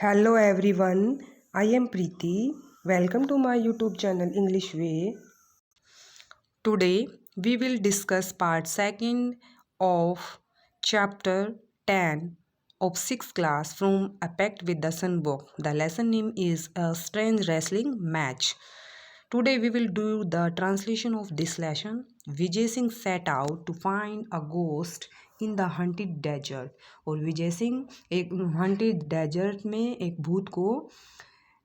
Hello everyone, I am Preeti. Welcome to my YouTube channel English Way. Today we will discuss part 2nd of chapter 10 of 6th class from A Pact with the Sun book. The lesson name is A Strange Wrestling Match. Today we will do the translation of this lesson. Vijay Singh set out to find a ghost in the haunted desert और विजय सिंह एक hunted desert में एक भूत को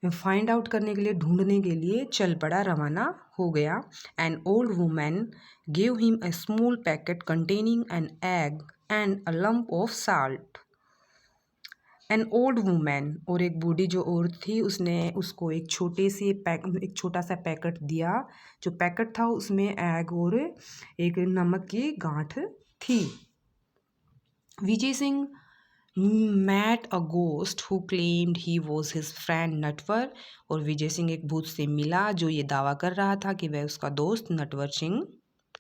find out करने के लिए ढूंढने के लिए चल पड़ा, रवाना हो गया. An old women give him a small packet containing an egg and a lump of salt. An old women और एक बूढ़ी जो औरत थी उसने उसको एक छोटा सा पैकेट दिया. जो पैकेट था उसमें एग और एक नमक की गांठ थी. Vijay Singh met a ghost who claimed he was his friend Natwar. और विजय सिंह एक भूत से मिला जो ये दावा कर रहा था कि वह उसका दोस्त नटवर सिंह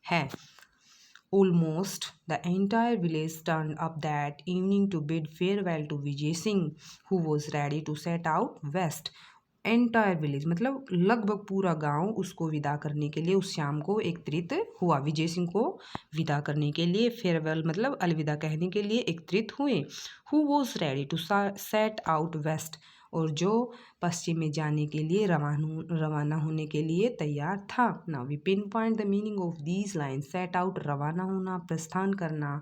है. Almost the entire village turned up that evening to bid farewell to Vijay Singh, who was ready to set out west. Entire village मतलब लगभग पूरा गांव उसको विदा करने के लिए उस शाम को एकत्रित हुआ. विजय सिंह को विदा करने के लिए, फेयरवेल मतलब अलविदा कहने के लिए एकत्रित हुए. Who was ready to set out west और जो पश्चिम में जाने के लिए रवाना होने के लिए तैयार था. Now we pinpoint the meaning of these line. Set out रवाना होना, प्रस्थान करना.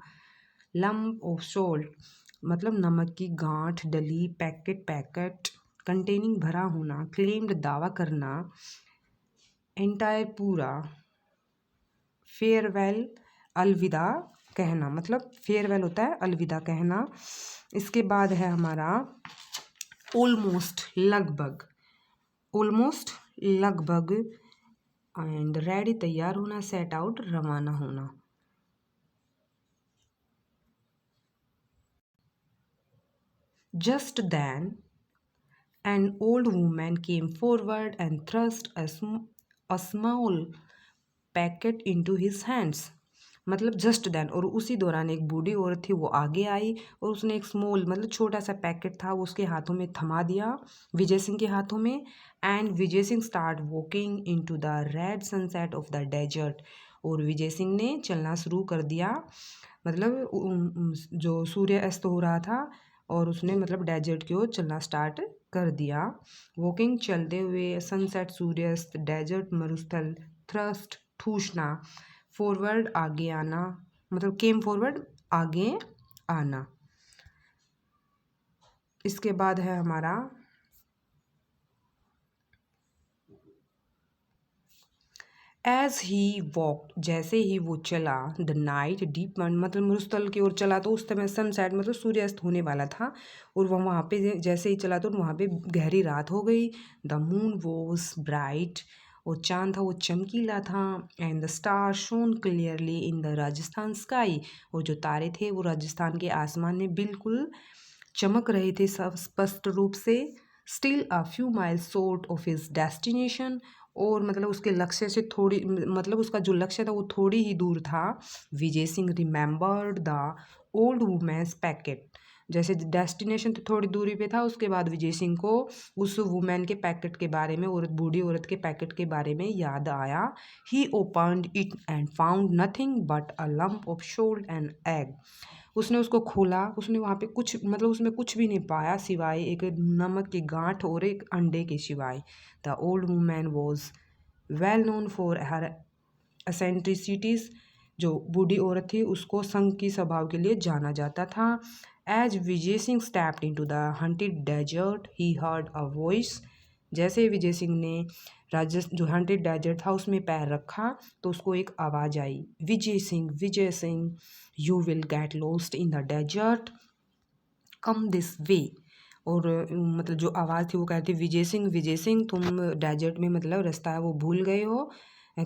लम्प ऑफ सोल्ट मतलब नमक की गांठ, डली. पैकेट कंटेनिंग भरा होना. क्लेम्ड दावा करना. एंटायर पूरा. फेयरवेल अलविदा कहना मतलब फेयरवेल होता है अलविदा कहना. इसके बाद है हमारा ऑलमोस्ट लगभग. ऑलमोस्ट लगभग. एंड रेडी तैयार होना. सेट आउट रवाना होना. Just then an old woman came forward and thrust a small packet into his hands. मतलब जस्ट देन और उसी दौरान एक बूढ़ी औरत थी वो आगे आई और उसने एक स्मॉल मतलब छोटा सा पैकेट था वो उसके हाथों में थमा दिया, विजय सिंह के हाथों में. And Vijay Singh start walking into the red sunset of the desert. और विजय सिंह ने चलना शुरू कर दिया मतलब जो सूर्य अस्त हो रहा था और उसने मतलब डेजर्ट की ओर चलना स्टार्ट कर दिया. वॉकिंग चलते हुए, सनसेट सूर्यास्त, डेजर्ट मरुस्थल, थ्रस्ट ठूसना, फॉरवर्ड आगे आना मतलब केम फॉरवर्ड आगे आना. इसके बाद है हमारा एज ही वॉक जैसे ही वो चला. द नाइट डीप मतलब मरुस्थल की ओर चला तो उस समय सनसेट मतलब सूर्यास्त होने वाला था और वह वहाँ पे जैसे ही चला तो वहाँ पे गहरी रात हो गई. द मून वॉज ब्राइट और चांद था वो चमकीला था. And the star shown clearly in the Rajasthan sky और जो तारे थे वो राजस्थान के आसमान में बिल्कुल चमक रहे थे स्पष्ट रूप से. Still a few miles short of his destination और मतलब उसके लक्ष्य से थोड़ी मतलब उसका जो लक्ष्य था वो थोड़ी ही दूर था. Vijay Singh remembered the old woman's packet. जैसे डेस्टिनेशन तो थोड़ी दूरी पे था उसके बाद विजय सिंह को उस वुमेन के पैकेट के बारे में बूढ़ी औरत के पैकेट के बारे में याद आया. He opened it and found nothing but a lump of salt and egg. उसने उसको खोला, उसने वहाँ पे कुछ मतलब उसमें कुछ भी नहीं पाया सिवाय एक नमक की गांठ और एक अंडे के सिवाय. The old women was well known for her eccentricities. जो बूढ़ी औरत थी उसको संघ की स्वभाव के लिए जाना जाता था. As Vijay Singh stepped into the haunted desert he heard a voice. जैसे विजय सिंह ने जो हंटेड डेजर्ट था उसमें पैर रखा तो उसको एक आवाज़ आई. Vijay Singh you will get lost in the desert, come this way. और मतलब जो आवाज़ थी वो कहती विजय सिंह तुम डेजर्ट में मतलब रास्ता है वो भूल गए हो,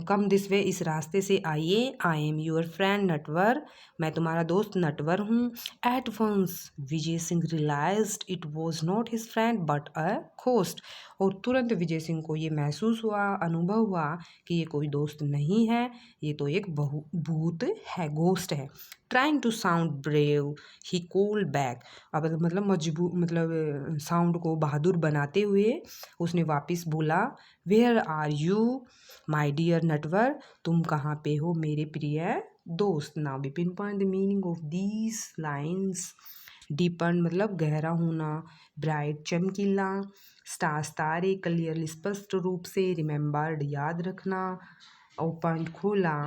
कम दिस वे इस रास्ते से आइए. I am your friend Natwar, मैं तुम्हारा दोस्त नटवर हूँ. At once Vijay Singh realised it was not his friend but a ghost. और तुरंत विजय सिंह को ये महसूस हुआ, अनुभव हुआ कि ये कोई दोस्त नहीं है, ये तो एक भूत है, घोस्ट है. Trying to sound brave he called back. अब मतलब मजबूर मतलब साउंड को बहादुर बनाते हुए उसने वापस बोला, where are you my dear Natwar, तुम कहाँ पे हो मेरे प्रिय दोस्त। Now we pinpoint the meaning of these lines. Deepen मतलब गहरा होना, ब्राइट चमकीला, स्टार्स तारे, क्लियरली स्पष्ट रूप से, रिमेम्बर्ड याद रखना, ओपन खोला,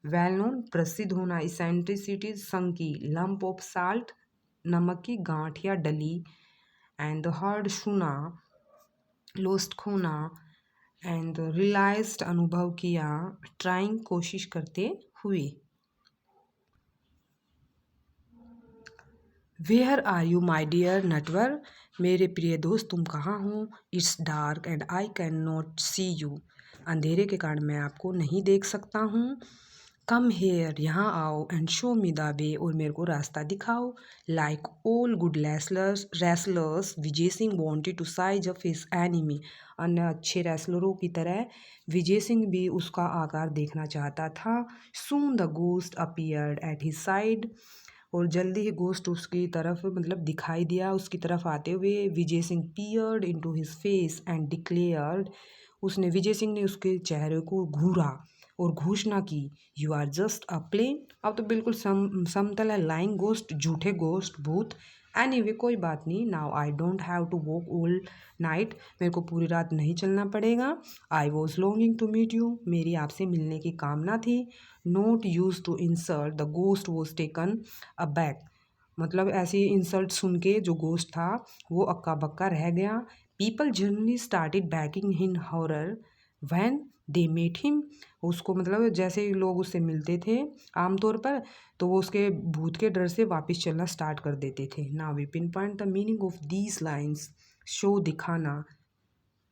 वेल नोन प्रसिद्ध होना, इसेंट्रिसिटी संकी, लंप ऑफ साल्ट नमक की गांठ या डली, एंड हर्ड सुना, लोस्ट खोना, एंड रियलाइज्ड अनुभव किया, ट्राइंग कोशिश करते हुए। Where are you my dear Natwar, मेरे प्रिय दोस्त तुम कहाँ हो। It's dark and I can not see you, अंधेरे के कारण मैं आपको नहीं देख सकता हूँ। कम हेयर, यहाँ आओ, and show me the way, और मेरे को रास्ता दिखाओ। Like all good wrestlers Vijay Singh wanted to size up his enemy, अन्य अच्छे रेसलरों की तरह विजय सिंह भी उसका आकार देखना चाहता था। Soon the ghost appeared at his side, और जल्दी ही गोस्ट उसकी तरफ मतलब दिखाई दिया उसकी तरफ आते हुए। Vijay Singh peered into his face and declared, उसने विजय सिंह ने उसके चेहरे को घूरा और घोषणा की, you are just a plane, अब तो बिल्कुल समतल है, लाइंग गोस्ट, झूठे गोस्ट भूत। एनीवे कोई बात नहीं, now I don't have to walk all night, मेरे को पूरी रात नहीं चलना पड़ेगा। I was longing to meet you, मेरी आपसे मिलने की कामना थी। Note use to insult, the ghost was taken aback, मतलब ऐसी इंसल्ट सुन के जो गोस्ट था वो अक्का बक्का रह गया। People generally started backing in horror when they met him, उसको मतलब जैसे ही लोग उससे मिलते थे आमतौर पर, तो वो उसके भूत के डर से वापस चलना स्टार्ट कर देते थे। Now we pinpoint the meaning of these lines. Show दिखाना,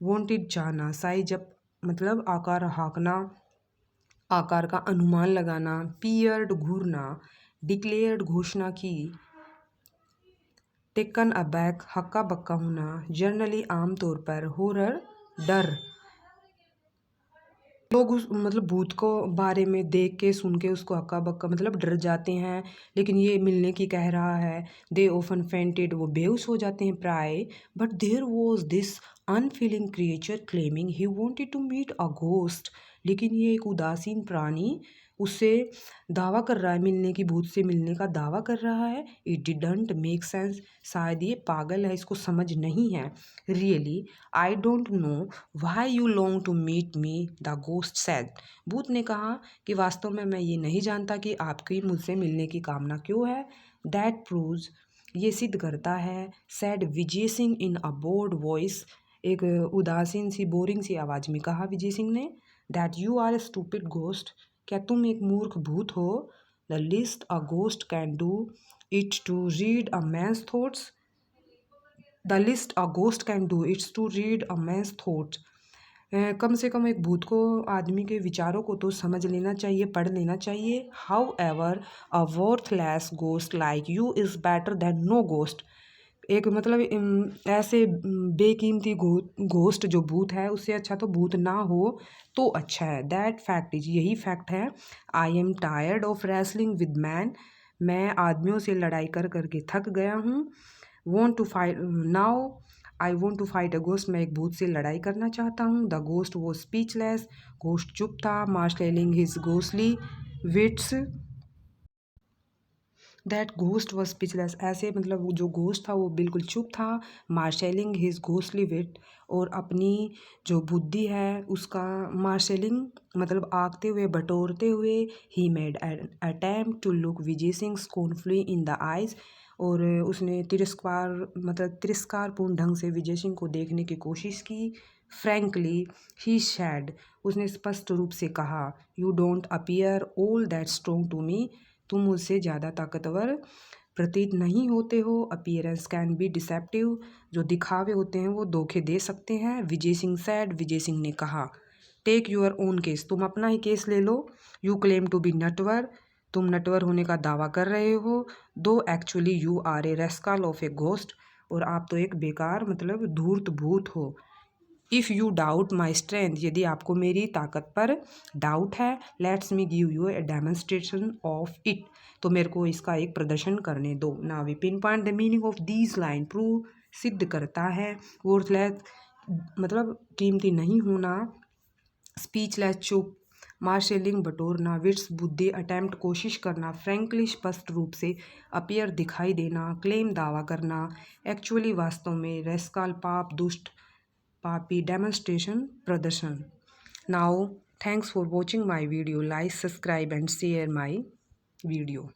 वॉन्टेड जाना, साइज अप मतलब आकार हाँकना, आकार का अनुमान लगाना, पीयर्ड घूरना, डिक्लेयर्ड घोषणा की, टेकन अबैक हक्का बक्का होना, जनरली आमतौर पर, हॉरर डर, लोग उस मतलब भूत को बारे में देख के सुन के उसको हक्का बक्का मतलब डर जाते हैं, लेकिन ये मिलने की कह रहा है। दे ऑफन फेंटेड, वो बेहोश हो जाते हैं प्राय। But there was this unfeeling creature claiming he wanted to meet a ghost, लेकिन ये एक उदासीन प्राणी उससे दावा कर रहा है, मिलने की, भूत से मिलने का दावा कर रहा है। इट डिडंट मेक सेंस, शायद ये पागल है, इसको समझ नहीं है। Really I don't know why you long to meet me, the ghost said, भूत ने कहा कि वास्तव में मैं ये नहीं जानता कि आपकी मुझसे मिलने की कामना क्यों है। दैट प्रूव्स, ये सिद्ध करता है, सैड विजय सिंह इन अ बोर्ड वॉइस, एक उदासीन सी बोरिंग सी आवाज़ में कहा विजय सिंह ने, that you are a stupid ghost, क्या तुम एक मूर्ख भूत हो। The least a ghost can do it to read a man's thoughts, the least a ghost can do it's to read a man's thoughts, कम से कम एक भूत को आदमी के विचारों को तो समझ लेना चाहिए, पढ़ लेना चाहिए। However a worthless ghost like you is better than no ghost, एक मतलब ऐसे बेकीमती घोस्ट जो भूत है उससे अच्छा तो भूत ना हो तो अच्छा है। दैट फैक्ट इज, यही फैक्ट है। I am tired of wrestling with man, मैं आदमियों से लड़ाई कर करके थक गया हूँ। Want to fight now, I want to fight a ghost, मैं एक भूत से लड़ाई करना चाहता हूँ। द गोस्ट वो स्पीचलेस, गोस्ट चुप था, marshalling his ghostly wits, that ghost was speechless, ऐसे मतलब वो जो घोस्ट था वो बिल्कुल चुप था। मार्शलिंग हिज घोस्टली विट, और अपनी जो बुद्धि है उसका मार्शलिंग मतलब आंकते हुए बटोरते हुए। He made an attempt to look Vijay Singh scornfully in the eyes, और उसने तिरस्कार मतलब तिरस्कारपूर्ण ढंग से विजय सिंह को देखने की कोशिश की। फ्रैंकली ही सैड, उसने स्पष्ट रूप से कहा, you don't appear all that strong to me, तुम मुझसे ज़्यादा ताकतवर प्रतीत नहीं होते हो। अपीयरेंस कैन बी डिसेप्टिव, जो दिखावे होते हैं वो धोखे दे सकते हैं। विजय सिंह सैड, विजय सिंह ने कहा, टेक यूर ओन केस, तुम अपना ही केस ले लो। You claim to be Natwar, तुम नटवर होने का दावा कर रहे हो। Though actually you are a rascal of a ghost, और आप तो एक बेकार मतलब धूर्त भूत हो। If you doubt my strength, यदि आपको मेरी ताकत पर डाउट है, let's me give you a demonstration of it, तो मेरे को इसका एक प्रदर्शन करने दो। Now we pinpoint the meaning of these line. Prove सिद्ध करता है, वर्थलेस मतलब कीमती नहीं होना, स्पीचलेस चुप, मार्शलिंग बटोरना, विट्स बुद्धि अटेम्प्ट कोशिश करना, फ्रैंकली स्पष्ट रूप से, अपीयर दिखाई देना, क्लेम दावा करना, एक्चुअली वास्तव में, रेस्काल पाप दुष्ट पापी, डेमोन्स्ट्रेशन प्रदर्शन। Now thanks for watching my video, like subscribe and share my video.